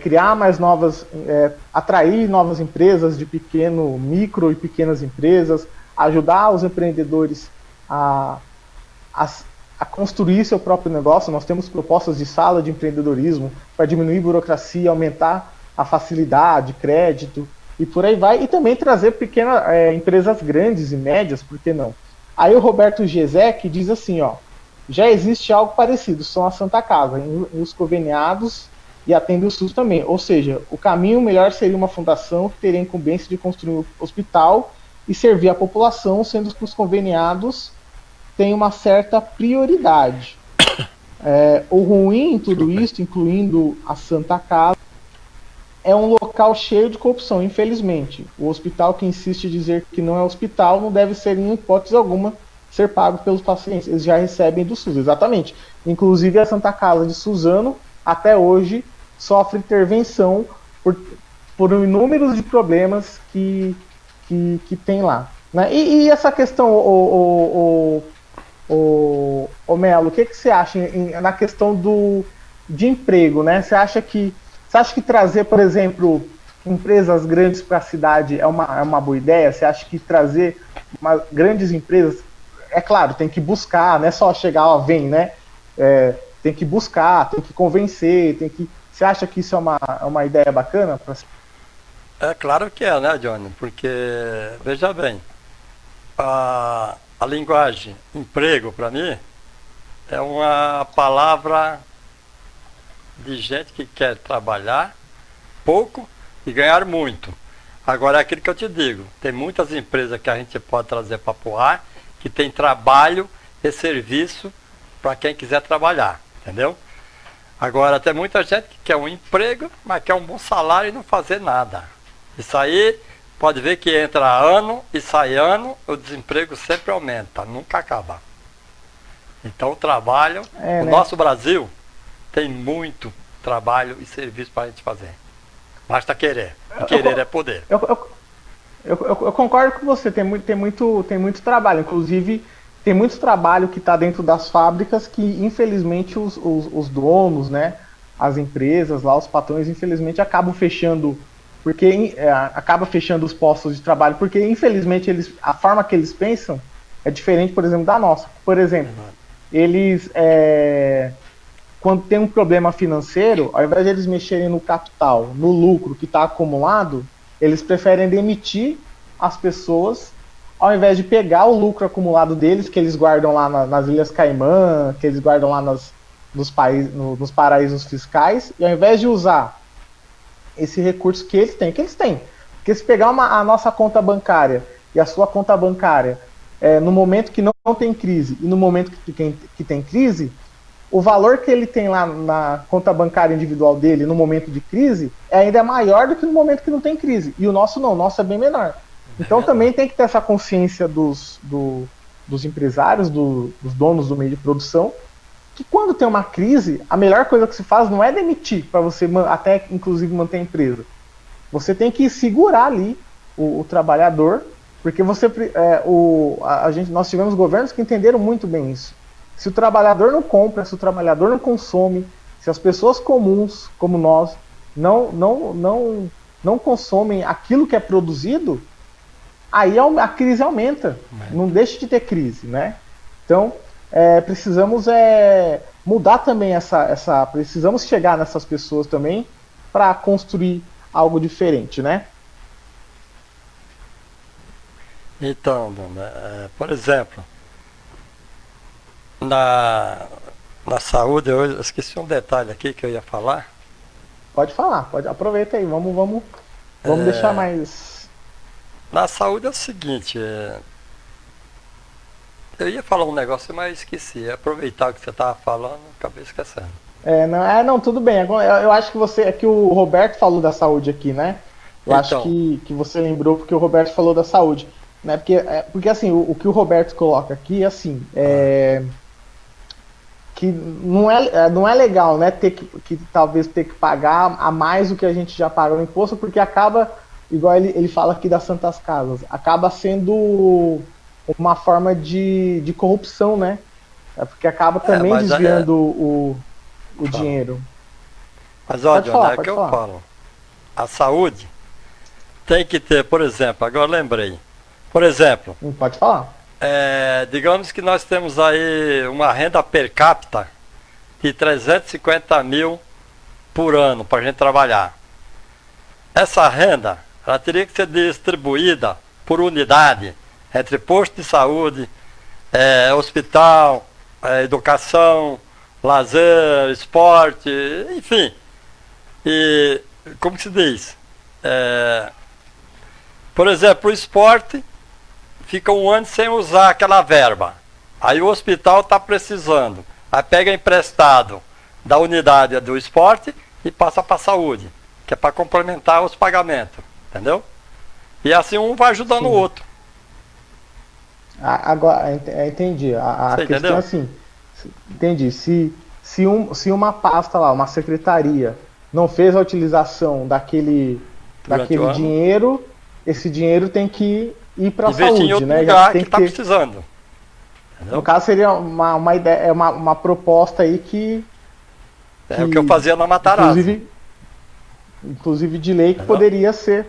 criar mais atrair novas empresas de micro e pequenas empresas, ajudar os empreendedores a construir seu próprio negócio. Nós temos propostas de sala de empreendedorismo para diminuir burocracia, aumentar a facilidade, crédito e por aí vai, e também trazer pequenas empresas grandes e médias, por que não? Aí o Roberto Gesek diz assim, ó, já existe algo parecido, são a Santa Casa, e os conveniados e atende o SUS também, ou seja, o caminho melhor seria uma fundação que teria a incumbência de construir um hospital e servir a população, sendo que os conveniados têm uma certa prioridade. O ruim em tudo isso, incluindo a Santa Casa, é um local cheio de corrupção, infelizmente. O hospital que insiste em dizer que não é hospital não deve ser, em hipótese alguma, ser pago pelos pacientes. Eles já recebem do SUS, exatamente. Inclusive a Santa Casa de Suzano, até hoje, sofre intervenção por inúmeros de problemas que tem lá. Né? E essa questão, o Melo, o que você acha na questão de emprego? Né? Você acha que trazer, por exemplo, empresas grandes para a cidade é uma boa ideia? Você acha que trazer grandes empresas, é claro, tem que buscar, não é só chegar, ó, vem, né? Tem que buscar, tem que convencer, Você acha que isso é uma ideia bacana? É claro que é, né, Johnny? Porque, veja bem, a linguagem emprego, para mim, é uma palavra de gente que quer trabalhar pouco e ganhar muito. Agora é aquilo que eu te digo, tem muitas empresas que a gente pode trazer para Poá, que tem trabalho e serviço para quem quiser trabalhar, entendeu? Agora tem muita gente que quer um emprego, mas quer um bom salário e não fazer nada. Isso aí pode ver que entra ano e sai ano, o desemprego sempre aumenta, nunca acaba. Então o trabalho, o nosso Brasil tem muito trabalho e serviço para a gente fazer. Basta querer. E querer é poder. Eu concordo com você, tem muito trabalho. Inclusive, tem muito trabalho que está dentro das fábricas que, infelizmente, os donos, né, as empresas, lá, os patrões, infelizmente, acabam fechando, acaba fechando os postos de trabalho, porque, infelizmente, a forma que eles pensam é diferente, por exemplo, da nossa. Por exemplo, eles... quando tem um problema financeiro, ao invés de eles mexerem no capital, no lucro que está acumulado, eles preferem demitir as pessoas, ao invés de pegar o lucro acumulado deles, que eles guardam lá nas Ilhas Caimã, que eles guardam lá nos paraísos fiscais, e ao invés de usar esse recurso que eles têm. Porque se pegar a nossa conta bancária e a sua conta bancária no momento que não tem crise e no momento que tem crise, o valor que ele tem lá na conta bancária individual dele no momento de crise é ainda maior do que no momento que não tem crise. E o nosso não, o nosso é bem menor. Então também tem que ter essa consciência dos empresários, dos donos do meio de produção, que quando tem uma crise, a melhor coisa que se faz não é demitir para você até inclusive manter a empresa. Você tem que segurar ali o trabalhador, porque nós tivemos governos que entenderam muito bem isso. Se o trabalhador não compra, se o trabalhador não consome, se as pessoas comuns, como nós, não consomem aquilo que é produzido, aí a crise aumenta. Não deixa de ter crise, né? Então, precisamos mudar também precisamos chegar nessas pessoas também para construir algo diferente, né? Então, por exemplo, na saúde, eu esqueci um detalhe aqui que eu ia falar. Pode falar, aproveita aí, vamos. Vamos deixar mais... Na saúde é o seguinte, eu ia falar um negócio, mas esqueci. Aproveitar o que você estava falando, acabei esquecendo. Não, tudo bem. Agora, eu acho que você... É que o Roberto falou da saúde aqui, né? Eu acho Então, que você lembrou porque o Roberto falou da saúde. Né? Porque assim, o que o Roberto coloca aqui, assim, que não é legal, né? Que talvez ter que pagar a mais do que a gente já paga no imposto, porque acaba, igual ele fala aqui das Santas Casas, acaba sendo uma forma de corrupção, né? Porque acaba também mas desviando o fala. dinheiro. Mas olha, Pode falar, é que pode eu falar. falo. A saúde tem que ter, por exemplo, agora eu lembrei. Por exemplo, Pode falar. digamos que nós temos aí uma renda per capita de 350 mil por ano para a gente trabalhar. Essa renda, ela teria que ser distribuída por unidade entre posto de saúde, hospital, educação, lazer, esporte, enfim. E como que se diz? Por exemplo, o esporte fica um ano sem usar aquela verba. Aí o hospital está precisando. Aí pega emprestado da unidade do esporte e passa para a saúde, que é para complementar os pagamentos. Entendeu? E assim um vai ajudando Sim. o outro. Agora, entendi. A Você questão entendeu? é assim, entendi. Se uma pasta lá, uma secretaria, não fez a utilização Durante o daquele ano. dinheiro, esse dinheiro tem que ir para a Investir em saúde, outro né? Já lugar tem que que está ter. precisando. No Entendeu? caso, seria uma ideia, uma proposta aí É o que eu fazia na Matarazzo. inclusive, inclusive de lei, que Entendeu? poderia ser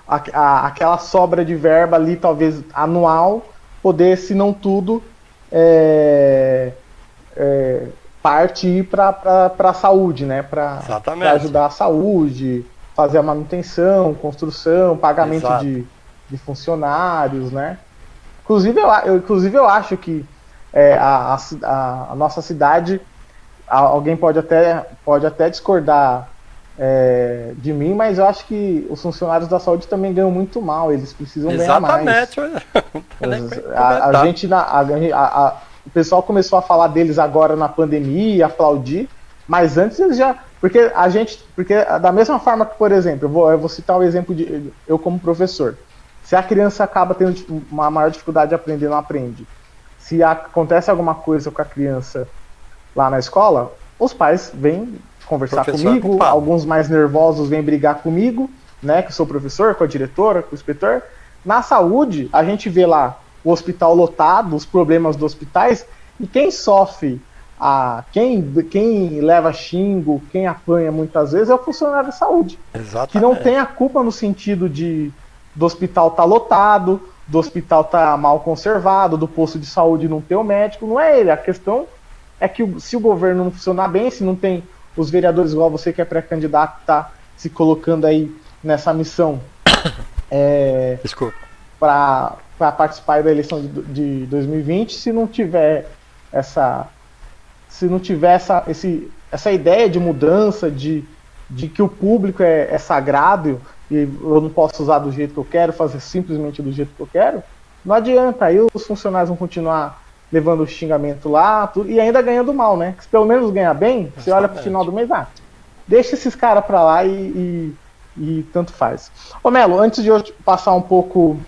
aquela sobra de verba ali, talvez anual, poder, se não tudo, é, parte ir para a saúde, né? Para Exatamente. ajudar a saúde, fazer a manutenção, construção, pagamento Exato. de funcionários, né? Inclusive eu acho que a nossa cidade, alguém pode até discordar de mim, mas eu acho que os funcionários da saúde também ganham muito mal, eles precisam ganhar mais. Exatamente. Não tem nem como A comentar. gente, o pessoal começou a falar deles agora na pandemia, aplaudir, mas antes eles já. Porque da mesma forma que, por exemplo, eu vou citar o exemplo de eu como professor. Se a criança acaba tendo uma maior dificuldade de aprender, não aprende. Se acontece alguma coisa com a criança lá na escola, os pais vêm conversar Professor comigo, culpado. alguns mais nervosos vêm brigar comigo, né, que eu sou professor, com a diretora, com o inspetor. Na saúde, a gente vê lá o hospital lotado, os problemas dos hospitais, e quem sofre, quem leva xingo, quem apanha muitas vezes é o funcionário da saúde, Exatamente. que não tem a culpa no sentido do hospital estar lotado, do hospital estar mal conservado, do posto de saúde não ter o médico, não é ele. A questão é que se o governo não funcionar bem, se não tem os vereadores igual você que é pré-candidato, está se colocando aí nessa missão Desculpa. para participar da eleição de 2020, se não tiver essa ideia de mudança, de que o público é sagrado e eu não posso usar do jeito que eu quero, fazer simplesmente do jeito que eu quero, não adianta. Aí os funcionários vão continuar levando o xingamento lá, tudo, e ainda ganhando mal, né? Se pelo menos ganhar bem, você olha pro final do mês, deixa esses caras pra lá e tanto faz. Ô Melo, antes de eu passar um pouco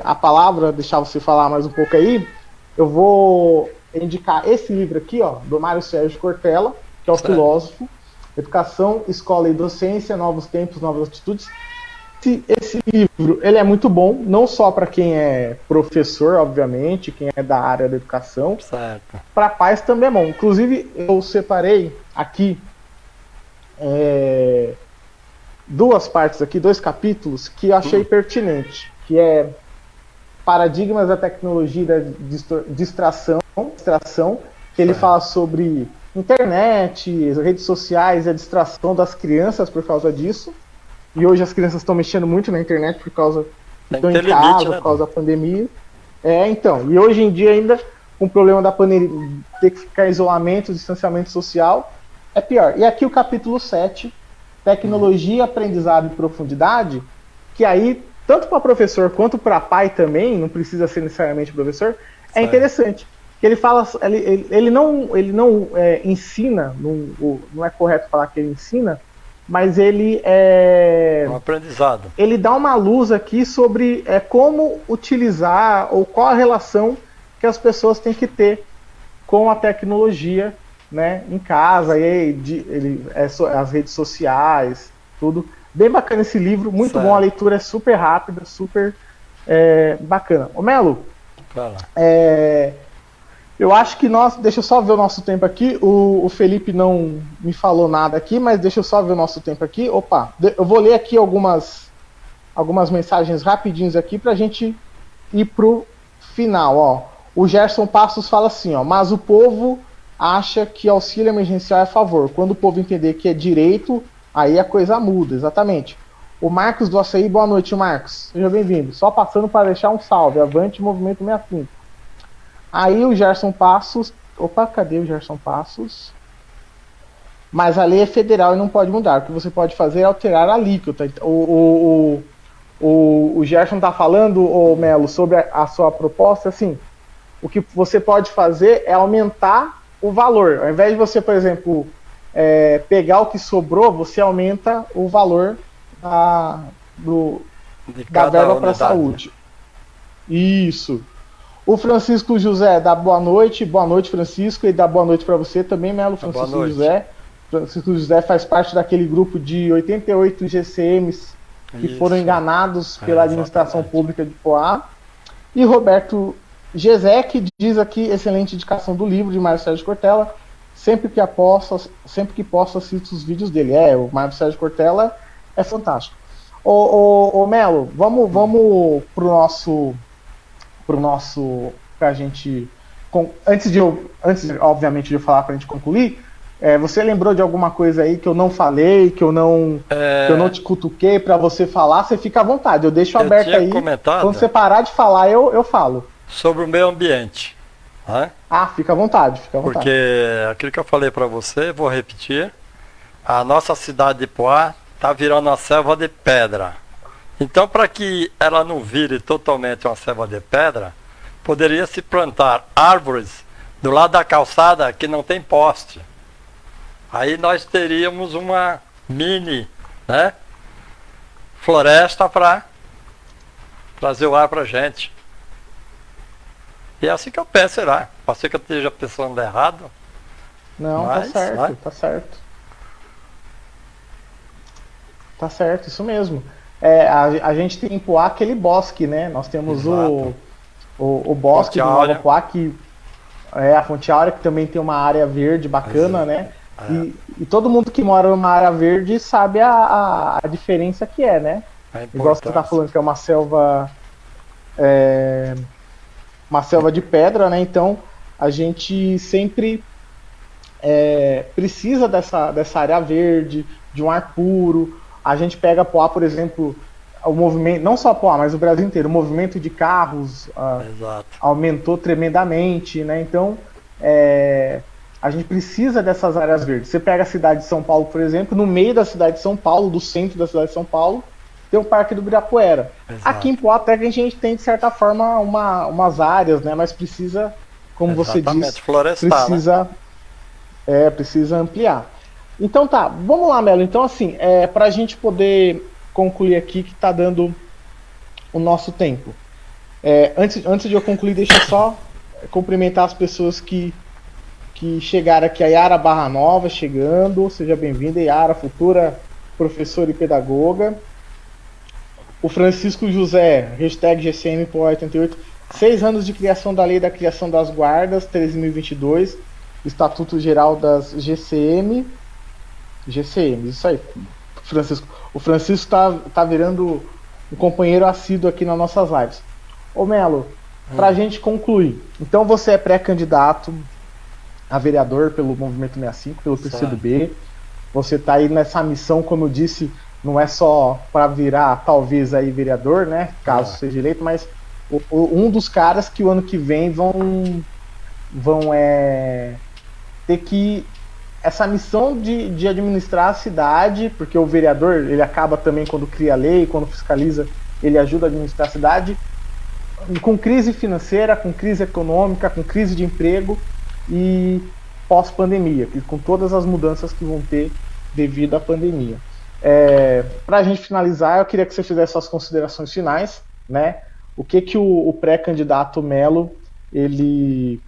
a palavra, deixar você falar mais um pouco aí, eu vou indicar esse livro aqui, ó, do Mário Sérgio Cortella, que é o filósofo, Educação, Escola e Docência, Novos Tempos, Novas Atitudes. Esse livro, ele é muito bom, não só para quem é professor, obviamente, quem é da área da educação, Certo. para pais também é bom. Inclusive, eu separei aqui duas partes aqui, 2 capítulos que eu achei pertinente, que é Paradigmas da Tecnologia e da Distração, que ele fala sobre internet, redes sociais e a distração das crianças por causa disso. E hoje as crianças estão mexendo muito na internet por causa estão em casa, por causa da pandemia. Então, e hoje em dia ainda, com o problema da pandemia, ter que ficar em isolamento, distanciamento social, é pior. E aqui o capítulo 7, tecnologia, aprendizado e profundidade, que aí, tanto para professor quanto para pai também, não precisa ser necessariamente professor, é interessante. Que ele fala, ele não ensina, não é correto falar que ele ensina, mas ele Um aprendizado. ele dá uma luz aqui sobre como utilizar ou qual a relação que as pessoas têm que ter com a tecnologia, né, em casa, as redes sociais, tudo. Bem bacana esse livro, muito bom, a leitura é super rápida, super bacana. Ô Melo, eu acho que deixa eu só ver o nosso tempo aqui, o Felipe não me falou nada aqui, mas deixa eu só ver o nosso tempo aqui. Opa, eu vou ler aqui algumas mensagens rapidinhos aqui pra gente ir pro final, ó. O Gerson Passos fala assim, ó, mas o povo acha que auxílio emergencial é a favor. Quando o povo entender que é direito, aí a coisa muda, exatamente. O Marcos do Açaí, boa noite, Marcos. Seja bem-vindo. Só passando para deixar um salve. Avante, Movimento 65. Aí o Gerson Passos... Opa, cadê o Gerson Passos? Mas a lei é federal e não pode mudar. O que você pode fazer é alterar a alíquota. O Gerson está falando, Melo, sobre a sua proposta, assim... O que você pode fazer é aumentar o valor. Ao invés de você, por exemplo, pegar o que sobrou, você aumenta o valor da verba para a saúde. Isso. O Francisco José dá boa noite, Francisco, e dá boa noite para você também, Melo. Francisco José. Francisco José faz parte daquele grupo de 88 GCMs que foram enganados pela administração pública de Poá. E Roberto Gesek diz aqui, excelente indicação do livro de Mário Sérgio Cortella. Sempre que posso, assisto os vídeos dele. O Mário Sérgio Cortella é fantástico. Ô Melo, vamos pro nosso pra gente. Antes, obviamente, de eu falar pra gente concluir, você lembrou de alguma coisa aí que eu não falei, que eu não te cutuquei pra você falar? Você fica à vontade, eu deixo aberto aí. Quando você parar de falar, eu falo. Sobre o meio ambiente. Né? Fica à vontade, Porque aquilo que eu falei para você, vou repetir, a nossa cidade de Poá está virando uma selva de pedra. Então, para que ela não vire totalmente uma selva de pedra, poderia se plantar árvores do lado da calçada que não tem poste. Aí nós teríamos uma mini, né, floresta para trazer o ar para a gente. E é assim que eu penso, será? Pode ser que eu esteja pensando errado. Não, mas, tá certo, tá certo. Tá certo, isso mesmo. A gente tem em Poá aquele bosque, né? Nós temos o bosque do Nova Poá, que a Fonte Áurea, que também tem uma área verde bacana, né? E todo mundo que mora numa área verde sabe a diferença que né? Igual você tá falando que é uma selva... uma selva de pedra, né? Então a gente sempre precisa dessa área verde, de um ar puro. A gente pega Poá, por exemplo, o movimento, não só Poá, mas o Brasil inteiro, o movimento de carros aumentou tremendamente, né? Então a gente precisa dessas áreas verdes. Você pega a cidade de São Paulo, por exemplo, no meio da cidade de São Paulo, do centro da cidade de São Paulo, tem o Parque do Ibirapuera. Exato. Aqui em Poá até que a gente tem, de certa forma, umas áreas, né? Mas precisa, como você disse, precisa ampliar. Então tá, vamos lá, Melo. Então assim, para a gente poder concluir aqui, que está dando o nosso tempo. Antes de eu concluir, deixa eu só cumprimentar as pessoas que chegaram aqui. A Yara Barra Nova chegando, seja bem-vinda, Yara, futura professora e pedagoga. O Francisco José, hashtag GCM por 88, 6 anos de criação da Lei da Criação das Guardas, 13.022, Estatuto Geral das GCM, isso aí, Francisco. O Francisco tá virando um companheiro assíduo aqui nas nossas lives. Ô Melo, pra gente concluir, então você é pré-candidato a vereador pelo Movimento 65, pelo PCdoB, você tá aí nessa missão, como eu disse, não é só para virar, talvez, aí vereador, né? Caso seja eleito, mas um dos caras que o ano que vem vão ter que essa missão de administrar a cidade, porque o vereador, ele acaba também, quando cria a lei, quando fiscaliza, ele ajuda a administrar a cidade, com crise financeira, com crise econômica, com crise de emprego e pós-pandemia, com todas as mudanças que vão ter devido à pandemia. Para a gente finalizar, eu queria que você fizesse suas considerações finais, né? O que o pré-candidato Melo ele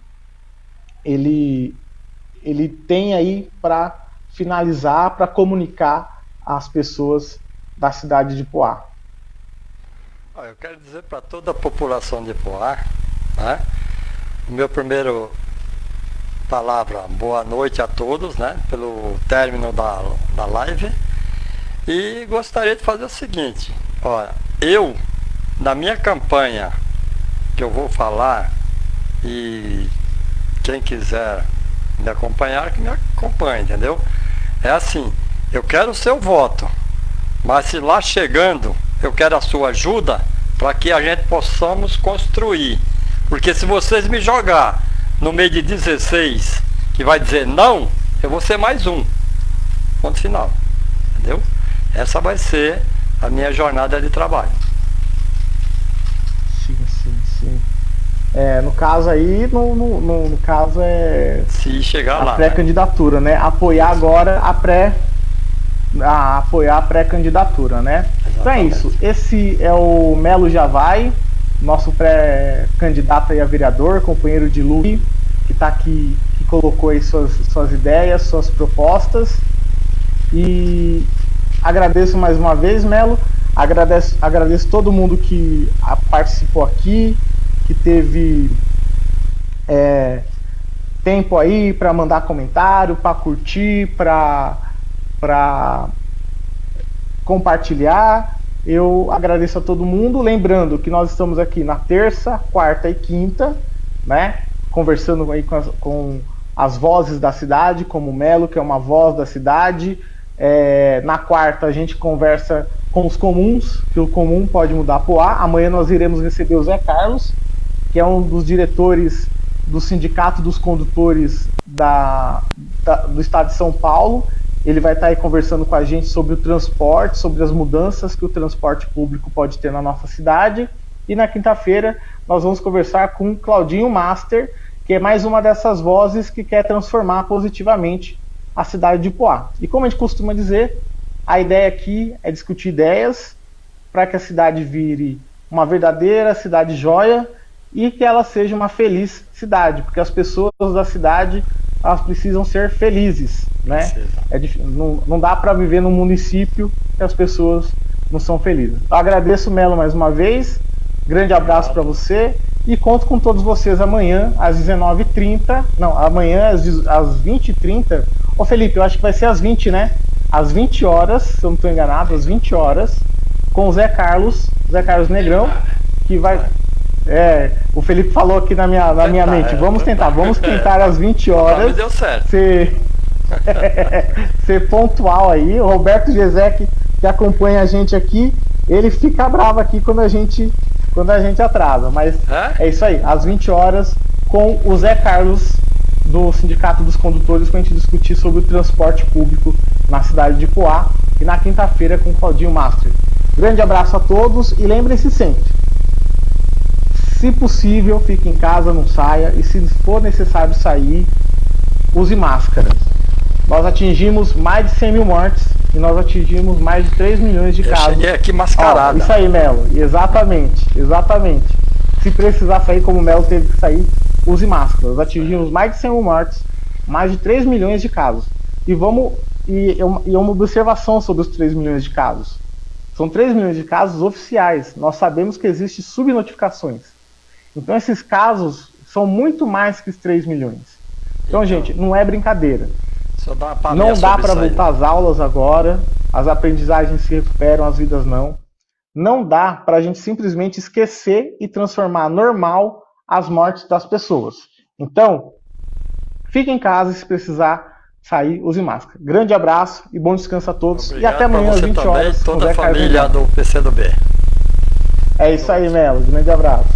tem aí para finalizar, para comunicar às pessoas da cidade de Poá? Eu quero dizer para toda a população de Poá, né? O meu primeiro palavra, boa noite a todos, né? Pelo término da live. E gostaria de fazer o seguinte, olha, eu, na minha campanha, que eu vou falar, e quem quiser me acompanhar, que me acompanhe, entendeu? É assim, eu quero o seu voto, mas se lá chegando, eu quero a sua ajuda para que a gente possamos construir. Porque se vocês me jogar no meio de 16, que vai dizer não, eu vou ser mais um. Ponto final. Entendeu? Essa vai ser a minha jornada de trabalho. Sim. No caso aí, no caso se chegar lá, pré-candidatura, né? Apoiar agora apoiar a pré-candidatura, né? Exatamente. Então é isso. Esse é o Melo Javai, nosso pré-candidato aí a vereador, companheiro de luta, que está aqui, que colocou aí suas ideias, suas propostas. E agradeço mais uma vez, Melo. Agradeço todo mundo que participou aqui, que teve tempo aí para mandar comentário, para curtir, para compartilhar. Eu agradeço a todo mundo, lembrando que nós estamos aqui na terça, quarta e quinta, né, conversando aí com as vozes da cidade, como o Melo, que é uma voz da cidade. Na quarta a gente conversa com os comuns, que o comum pode mudar para o A. Amanhã nós iremos receber o Zé Carlos, que é um dos diretores do Sindicato dos Condutores do Estado de São Paulo. Ele vai estar aí conversando com a gente sobre o transporte, sobre as mudanças que o transporte público pode ter na nossa cidade. E na quinta-feira nós vamos conversar com o Claudinho Master, que é mais uma dessas vozes que quer transformar positivamente a cidade de Poá. E como a gente costuma dizer, a ideia aqui é discutir ideias para que a cidade vire uma verdadeira cidade joia e que ela seja uma feliz cidade, porque as pessoas da cidade, elas precisam ser felizes, né? Não dá para viver num município que as pessoas não são felizes. Eu agradeço, Melo, mais uma vez. Grande abraço para você e conto com todos vocês amanhã às 19h30. Não, amanhã às 20h30. Ô Felipe, eu acho que vai ser às 20, né? Às 20 horas, se eu não estou enganado, às 20 horas, com o Zé Carlos Negrão, que vai... o Felipe falou aqui na minha mente, vamos tentar às 20 horas deu certo. ser pontual aí. O Roberto Gesek, que acompanha a gente aqui, ele fica bravo aqui quando a gente atrasa, mas é isso aí, às 20 horas com o Zé Carlos do Sindicato dos Condutores, para a gente discutir sobre o transporte público na cidade de Poá, e na quinta-feira com o Claudinho Master. Grande abraço a todos e lembrem-se sempre, se possível, fique em casa, não saia, e se for necessário sair, use máscaras. Nós atingimos mais de 100 mil mortes e nós atingimos mais de 3 milhões de casos. Cheguei aqui mascarado. Isso aí, Melo, exatamente. Se precisar sair como o Melo teve que sair, use máscaras. Nós atingimos mais de 100 mil mortes, mais de 3 milhões de casos. E uma observação sobre os 3 milhões de casos. São 3 milhões de casos oficiais. Nós sabemos que existem subnotificações. Então esses casos são muito mais que os 3 milhões. Então, gente, não é brincadeira. Não dá para voltar às aulas agora, as aprendizagens se recuperam, as vidas não. Não dá para a gente simplesmente esquecer e transformar normal as mortes das pessoas. Então, fique em casa, se precisar sair, use máscara. Grande abraço e bom descanso a todos. Obrigado, e até amanhã às 20 horas. Toda a família do PCdoB. É isso aí, Melo. Grande abraço.